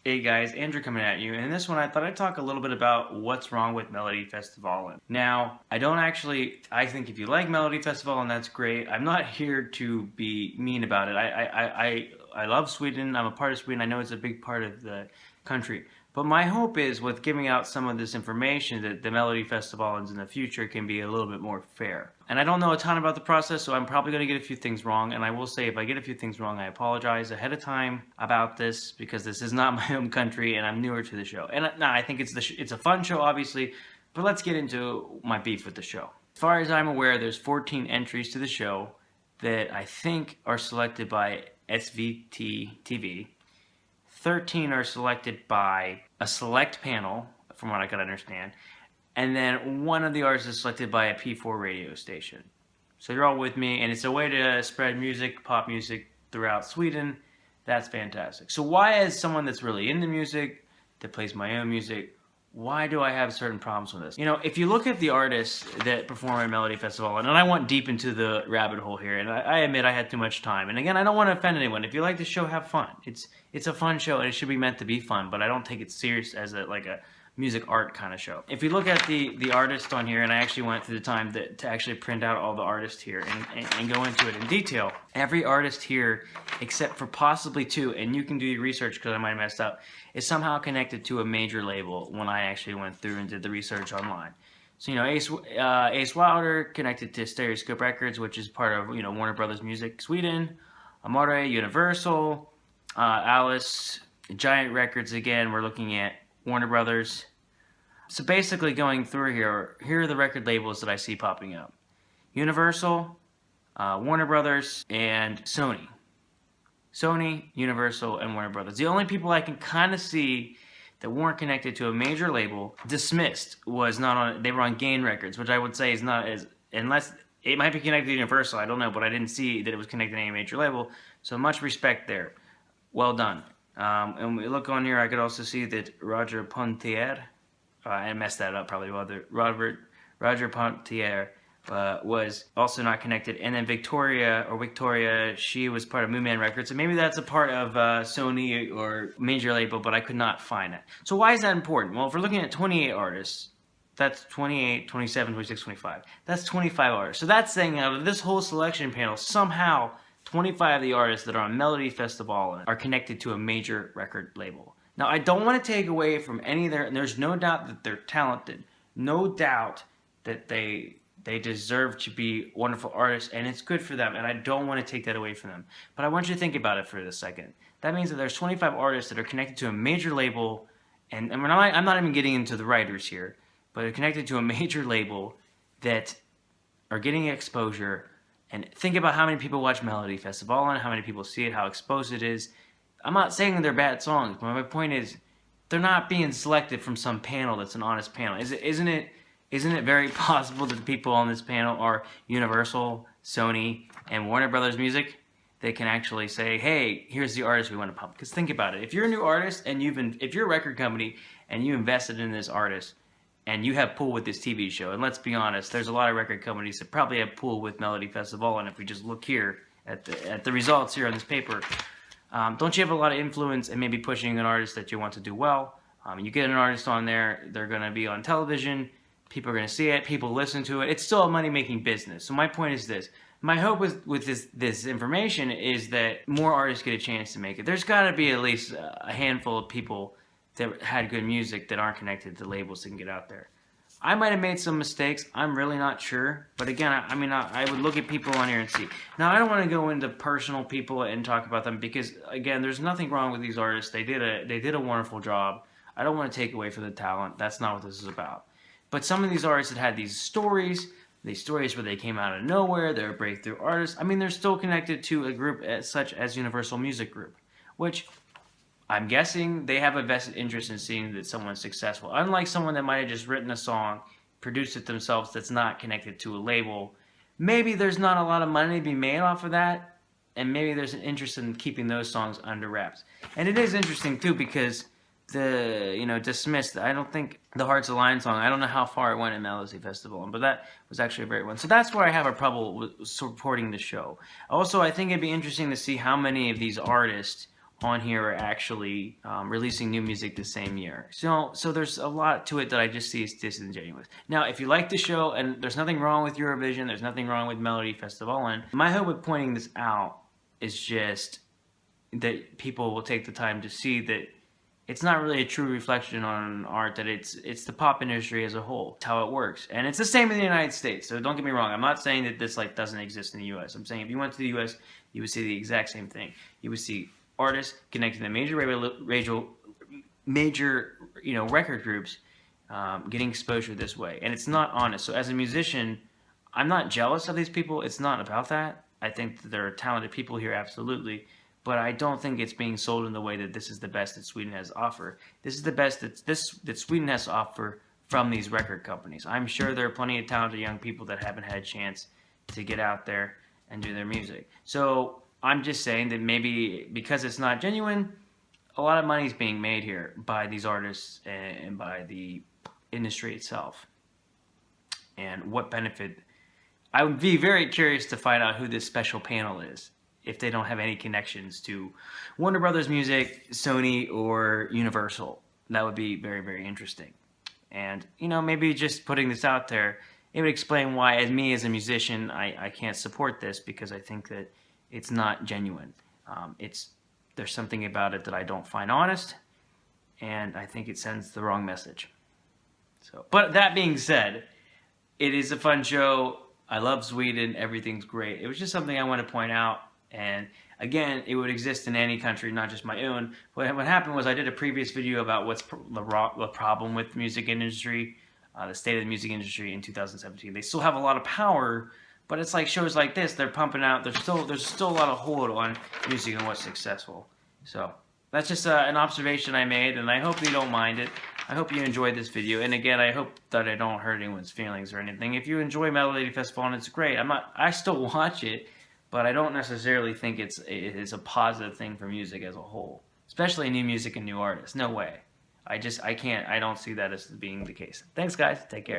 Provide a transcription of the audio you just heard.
Hey guys, Andrew coming at you, and in this one I thought I'd talk a little bit about what's wrong with melodifestivalen. Now, I think if you like melodifestivalen, that's great. I'm not here to be mean about it. I love Sweden, I'm a part of Sweden, I know it's a big part of the country. But my hope is with giving out some of this information that the melodifestivalens in the future can be a little bit more fair. And I don't know a ton about the process, so I'm probably going to get a few things wrong. And I will say if I get a few things wrong, I apologize ahead of time about this because this is not my home country and I'm newer to the show. And I think it's a fun show, obviously, but let's get into my beef with the show. As far as I'm aware, there's 14 entries to the show that I think are selected by SVT TV. 13 are selected by a select panel, from what I can understand, and then one of the artists is selected by a P4 radio station. So you're all with me, and it's a way to spread music, pop music, throughout Sweden. That's fantastic. So why, as someone that's really into music, that plays my own music, why do I have certain problems with this? You know, if you look at the artists that perform at melodifestivalen, and I went deep into the rabbit hole here, and I admit I had too much time. And again, I don't want to offend anyone. If you like the show, have fun. It's a fun show, and it should be meant to be fun, but I don't take it serious as like a music art kind of show. If you look at the artists on here, and I actually went through the time to actually print out all the artists here and go into it in detail, every artist here, except for possibly two, and you can do your research because I might have messed up, is somehow connected to a major label when I actually went through and did the research online. So, you know, Ace Wilder connected to Stereoscope Records, which is part of, you know, Warner Brothers Music Sweden, Amore, Universal, Alice, Giant Records again, we're looking at Warner Brothers. So basically going through here are the record labels that I see popping up. Universal, Warner Brothers, and Sony. Sony, Universal, and Warner Brothers. The only people I can kind of see that weren't connected to a major label, Dismissed was not on, they were on Gain Records, which I would say is not as, unless, it might be connected to Universal, I don't know, but I didn't see that it was connected to any major label, so much respect there. Well done. And we look on here, I could also see that Roger Pontier, I messed that up probably, Roger Pontier was also not connected. And then Victoria, she was part of Moonman Records. And maybe that's a part of Sony or major label, but I could not find it. So why is that important? Well, if we're looking at 28 artists, that's 28, 27, 26, 25. That's 25 artists. So that's saying out of this whole selection panel, somehow 25 of the artists that are on melodifestivalen are connected to a major record label. Now, I don't want to take away from any of their, and there's no doubt that they're talented. No doubt that they deserve to be wonderful artists, and it's good for them, and I don't want to take that away from them. But I want you to think about it for a second. That means that there's 25 artists that are connected to a major label, and I'm not even getting into the writers here, but are connected to a major label that are getting exposure. And think about how many people watch melodifestivalen, how many people see it, how exposed it is. I'm not saying they're bad songs, but my point is they're not being selected from some panel that's an honest panel. Isn't it very possible that the people on this panel are Universal, Sony, and Warner Brothers Music? They can actually say, hey, here's the artist we want to pump. Because think about it. If you're a new artist and if you're a record company and you invested in this artist and you have pull with this TV show, and let's be honest, there's a lot of record companies that probably have pull with melodifestivalen, and if we just look here at the results here on this paper, don't you have a lot of influence and maybe pushing an artist that you want to do well? You get an artist on there, they're going to be on television, people are going to see it, people listen to it. It's still a money-making business. So my point is this. My hope with this information is that more artists get a chance to make it. There's got to be at least a handful of people that had good music that aren't connected to labels that can get out there. I might have made some mistakes. I'm really not sure. But again, I would look at people on here and see. Now, I don't want to go into personal people and talk about them because, again, there's nothing wrong with these artists. They did a wonderful job. I don't want to take away from the talent. That's not what this is about. But some of these artists that had these stories where they came out of nowhere, they're breakthrough artists. I mean, they're still connected to a group such as Universal Music Group, which I'm guessing they have a vested interest in seeing that someone's successful. Unlike someone that might have just written a song, produced it themselves, that's not connected to a label. Maybe there's not a lot of money to be made off of that, and maybe there's an interest in keeping those songs under wraps. And it is interesting too because Dismissed, I don't think the Hearts Align song, I don't know how far it went in melodifestivalen, but that was actually a great one. So that's where I have a trouble with supporting the show. Also, I think it'd be interesting to see how many of these artists on here are actually releasing new music the same year. So there's a lot to it that I just see as disingenuous. Now, if you like the show, and there's nothing wrong with Eurovision, there's nothing wrong with melodifestivalen, my hope with pointing this out is just that people will take the time to see that it's not really a true reflection on art, that it's the pop industry as a whole. It's how it works. And it's the same in the United States. So don't get me wrong. I'm not saying that this like doesn't exist in the US. I'm saying if you went to the US, you would see the exact same thing. You would see artists connecting to major record groups getting exposure this way. And it's not honest. So as a musician, I'm not jealous of these people. It's not about that. I think that there are talented people here, absolutely. But I don't think it's being sold in the way that this is the best that Sweden has to offer. This is the best that Sweden has to offer from these record companies. I'm sure there are plenty of talented young people that haven't had a chance to get out there and do their music. So I'm just saying that maybe because it's not genuine, a lot of money is being made here by these artists and by the industry itself. And what benefit? I would be very curious to find out who this special panel is, if they don't have any connections to Warner Brothers Music, Sony, or Universal. That would be very, very interesting. And, maybe just putting this out there, it would explain why, as a musician, I can't support this, because I think that it's not genuine. There's something about it that I don't find honest, and I think it sends the wrong message. But that being said, it is a fun show. I love Sweden. Everything's great. It was just something I want to point out. And again, it would exist in any country, not just my own. What happened was I did a previous video about what's the problem with the music industry, the state of the music industry in 2017. They still have a lot of power, but it's like shows like this, they're pumping out. There's still a lot of hold on music and what's successful. So that's just an observation I made, and I hope you don't mind it. I hope you enjoyed this video, and again, I hope that I don't hurt anyone's feelings or anything. If you enjoy melodifestivalen, it's great. I still watch it, but I don't necessarily think it is a positive thing for music as a whole, especially new music and new artists. No way. I don't see that as being the case. Thanks, guys. Take care.